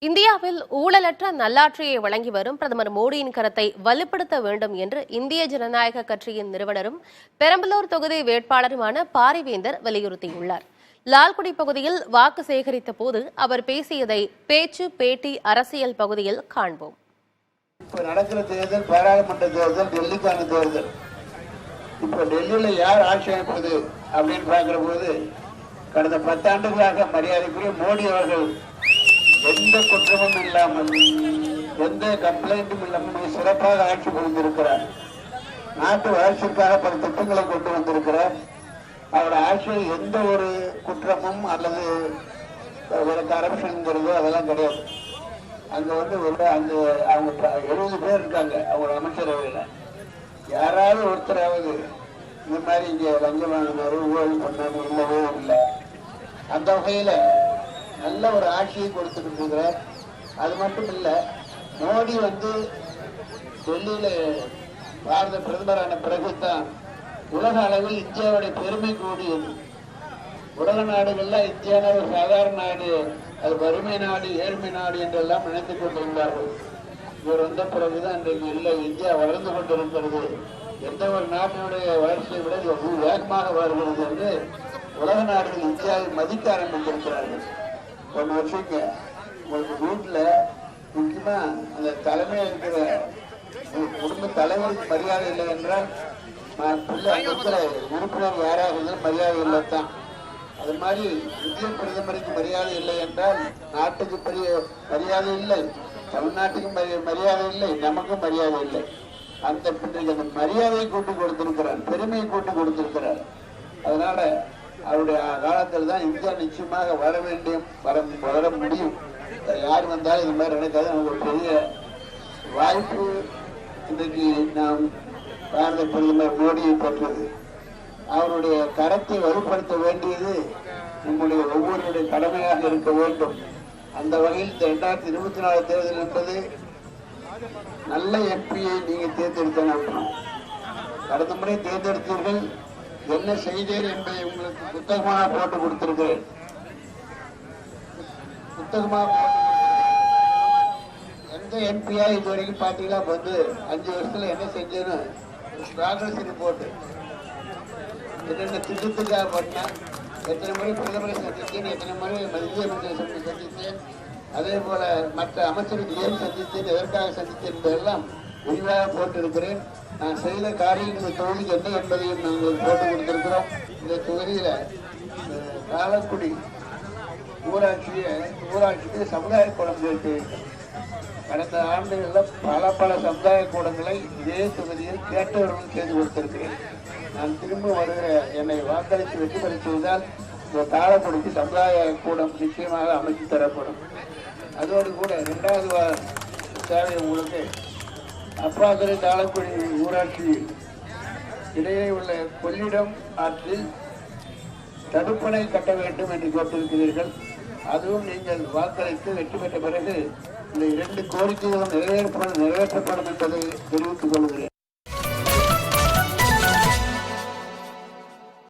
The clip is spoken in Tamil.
இந்தியாவில் ஊழலற்ற நல்லாட்சியை வழங்கி வரும் பிரதமர் மோடியின் கருத்தை வலுப்படுத்த வேண்டும் என்று இந்திய ஜனநாயக கட்சியின் நிறுவனரும் பெரம்பலூர் தொகுதி வேட்பாளருமான பாரிவேந்தர் வலியுறுத்தியுள்ளார். லால்குடி பகுதியில் வாக்கு சேகரித்த போது அவர் பேசியதை பேச்சு பேட்டி அரசியல் பகுதியில் காண்போம். இப்ப நடக்கிற தேர்தல் பாராளுமன்ற தேர்தல், டெல்லிக்கான தேர்தல். இப்ப டெல்லியில யார் ஆட்சி அமைப்பது அப்படின்னு பாக்குற போது கடந்த 10 ஆண்டுகளாக மரியாதைக்குரிய மோடி அவர்கள் எந்த குற்றமும் இல்லாமல், எந்த கம்ப்ளைண்டும் இல்லாமல் சிறப்பாக ஆட்சி புரிந்திருக்கிறார். நாட்டு வளர்ச்சிக்காக பல திட்டங்களை கொண்டு வந்திருக்கிறார். அவருடைய ஆட்சியில் எந்த ஒரு குற்றமும் அல்லது ஒரு கரப்ஷன்ங்கிறதோ அதெல்லாம் கிடையாது. அங்க அங்க அவங்க 70 பேர் இருக்காங்க அவங்க அமைச்சரவையில். யாராவது ஒருத்தராவது இந்த மாதிரி இங்க லஞ்சம் வாங்கினாரு, ஊழல் பண்ணாரு இல்லவே இல்லை. அந்த வகையில நல்ல ஒரு ஆட்சியை கொடுத்துட்டு இருக்கிறார். அது மட்டும் இல்ல, மோடி டெல்லியில பாரத பிரதமரான பிறகுதான் உலக அளவில் இந்தியாவுடைய பெருமை கூடியது. உலக நாடுகள்லாம் இந்தியான ஒரு சாதாரண நாடு, அது வறுமை நாடு, ஏழ்மை நாடு என்றெல்லாம் நினைத்துக் கொண்டிருந்தார்கள். இவர் வந்த பிறகுதான் இன்றைக்கு இல்லை, இந்தியா வளர்ந்து கொண்டிருக்கிறது, எந்த ஒரு நாட்டினுடைய வளர்ச்சியை விட வேகமாக வருகிறது என்று உலக நாடுகள் இந்தியாவை மதிக்க ஆரம்பித்திருக்கிறார்கள். ஒன்று வச்சுக்க, உங்களுக்கு வீட்டுல முக்கியமா அந்த தலைமையா இருக்கிற குடும்ப தலைவருக்கு மரியாதை இல்லை என்றால் உறுப்பினர் யாராக இருந்தாலும் மரியாதை இல்லைத்தான். அது மாதிரி இந்திய பிரதமருக்கு மரியாதை இல்லை என்றால் நாட்டுக்கு பெரிய மரியாதை இல்லை, தமிழ்நாட்டுக்கும் மரியாதை இல்லை, நமக்கும் மரியாதை இல்லை. அந்த மரியாதையை கூட்டி கொடுத்திருக்கிறார், பெருமையை கூட்டி கொடுத்திருக்கிறார். அதனால அவருடைய காலத்தில் தான் இந்தியா நிச்சயமாக வளர முடியும். யார் வந்தாலும் இது மாதிரி நடக்காது. நமக்கு பெரிய வாய்ப்பு இன்றைக்கு நாம் பாரத பிரதமர் மோடியை பெற்றது. அவருடைய கரத்தை வலுப்படுத்த வேண்டியது நம்முடைய ஒவ்வொருடைய கடமையாக இருக்க வேண்டும். அந்த வகையில் 2024 தேர்தல் என்பது நல்ல எம்பியை நீங்க தேர்ந்தெடுக்க. கடந்த முறை தேர்ந்தெடுத்தீர்கள், என்ன செய்தீர்கள் என்பதை உங்களுக்கு புத்தகமாக போட்டு கொடுத்திருக்கிறேன். எந்த எம்பியா இது வரைக்கும் பாத்தீங்கன்னா 5 வருஷத்துல என்ன செஞ்சேன்னு ப்ராக்ரஸ் ரிப்போர்ட், என்னென்ன திட்டத்துக்காக பண்ண, எத்தனை முறை பிரதமரை சந்தித்தேன், எத்தனை முறை மத்திய அமைச்சரை சந்தித்தேன், அதே போல மற்ற அமைச்சருக்கு ஏன் சந்தித்தேன், எதற்காக சந்தித்தேன் என்பதெல்லாம் விரிவாக போட்டிருக்கிறேன். நான் செய்த காரியங்கள் தொழில் என்ன என்பதையும் நாங்கள் போட்டு கொடுத்திருக்கிறோம். இந்த தொகுதியில காலக்குடி ஊராட்சிக்கு சமுதாய கூடம் சேர்த்து கடந்த ஆண்டுகளில் பல சமுதாய கூடங்களை இதே தொகுதியில் கேட்டவர்களும் செய்து கொடுத்திருக்கிறேன். நான் திரும்ப வருகிற என்னை வாக்களித்து வெற்றி பெற செய்தால் இந்த தாளக்குடிக்கு சமுதாய கூடம் நிச்சயமாக அமைத்து தரப்படும். அதோடு கூட 2வது தேவை உங்களுக்கு அப்பாதுரை தாளக்குடி ஊராட்சி இடையே உள்ள கொள்ளிடம் ஆற்றில் தடுப்பணை கட்ட வேண்டும் என்று கேட்டிருக்கிறீர்கள். அதுவும் நீங்கள் வாக்களித்து வெற்றி பெற்ற பிறகு இந்த 2 கோரிக்கைகளும் நிறைவேற்றப்படும் என்பதை தெரிவித்துக் கொள்கிறேன்.